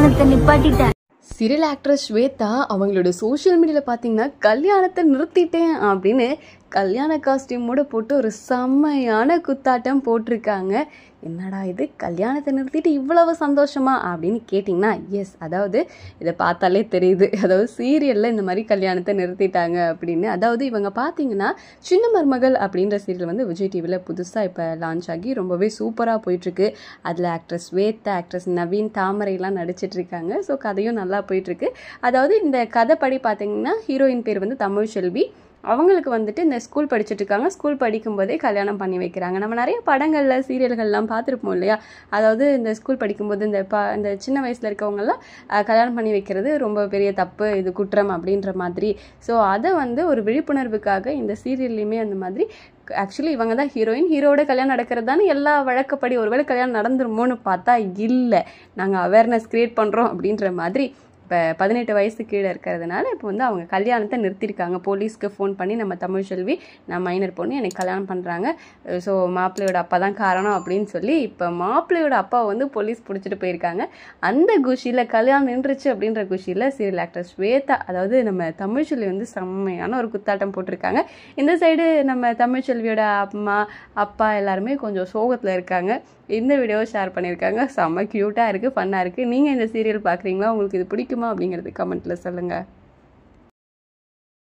கல்யாணத்தை நிப்பாட்டிட்டேன். Serial actress Shweta அவங்களோட social மீடியாவில் பார்த்தீங்கன்னா கல்யாணத்தை நிறுத்திட்டேன் அப்படின்னு கல்யாண காஸ்டியூமோட போட்டு ஒரு செம்மையான குத்தாட்டம் போட்டிருக்காங்க. என்னடா இது, கல்யாணத்தை நிறுத்திட்டு இவ்வளவு சந்தோஷமா அப்படின்னு கேட்டிங்கன்னா, எஸ், அதாவது இதை பார்த்தாலே தெரியுது. அதாவது சீரியலில் இந்த மாதிரி கல்யாணத்தை நிறுத்திட்டாங்க அப்படின்னு. அதாவது இவங்க பார்த்தீங்கன்னா சின்ன மருமகள் அப்படின்ற சீரியல் வந்து விஜய் டிவியில் புதுசாக இப்போ லான்ச் ஆகி ரொம்பவே சூப்பராக போயிட்டுருக்கு. அதில் ஆக்ட்ரஸ் ஸ்வேதா, ஆக்ட்ரஸ் நவீன், தாமரைலாம் நடிச்சிட்ருக்காங்க. ஸோ கதையும் நல்லா போயிட்டுருக்கு. அதாவது இந்த கதைப்படி பார்த்தீங்கன்னா ஹீரோயின் பேர் வந்து தமிழ்செல்வி. அவங்களுக்கு வந்துட்டு இந்த ஸ்கூல் படிச்சுட்டு இருக்காங்க. ஸ்கூல் படிக்கும்போதே கல்யாணம் பண்ணி வைக்கிறாங்க. நம்ம நிறைய படங்களில் சீரியல்கள்லாம் பார்த்துருப்போம் இல்லையா? அதாவது இந்த ஸ்கூல் படிக்கும்போது இந்த சின்ன வயசில் இருக்கவங்கெல்லாம் கல்யாணம் பண்ணி வைக்கிறது ரொம்ப பெரிய தப்பு, இது குற்றம் அப்படின்ற மாதிரி. ஸோ அதை வந்து ஒரு விழிப்புணர்வுக்காக இந்த சீரியல்லையுமே அந்த மாதிரி ஆக்சுவலி இவங்க தான் ஹீரோட கல்யாணம் நடக்கிறது தானே எல்லா வழக்கப்படி. ஒருவேளை கல்யாணம் நடந்துருமோன்னு பார்த்தா இல்லை, நாங்கள் அவேர்னஸ் க்ரியேட் பண்ணுறோம் அப்படின்ற மாதிரி. இப்போ 18 வயசு கீழே இருக்கிறதுனால இப்போ வந்து அவங்க கல்யாணத்தை நிறுத்தியிருக்காங்க. போலீஸ்க்கு ஃபோன் பண்ணி, நம்ம தமிழ்செல்வி, நான் மைனர் பொண்ணு, எனக்கு கல்யாணம் பண்ணுறாங்க, ஸோ மாப்பிள்ளையோட அப்பா தான் காரணம் அப்படின்னு சொல்லி இப்போ மாப்பிள்ளையோட அப்பாவை வந்து போலீஸ் பிடிச்சிட்டு போயிருக்காங்க. அந்த குஷியில் கல்யாணம் நின்றுச்சு அப்படின்ற குஷியில் சீரியல் ஆக்டர் ஸ்வேதா, அதாவது நம்ம தமிழ்செல்வி வந்து செம்மையான ஒரு குத்தாட்டம் போட்டிருக்காங்க. இந்த சைடு நம்ம தமிழ்செல்வியோட அம்மா அப்பா எல்லாருமே கொஞ்சம் சோகத்தில் இருக்காங்க. இந்த வீடியோவை ஷேர் பண்ணியிருக்காங்க. செம்ம க்யூட்டாக இருக்குது, ஃபன்னாக இருக்குது. நீங்கள் இந்த சீரியல் பார்க்குறீங்களா? உங்களுக்கு இது பிடிக்குமா அப்படிங்கிறது கமெண்ட்டில் சொல்லுங்கள்.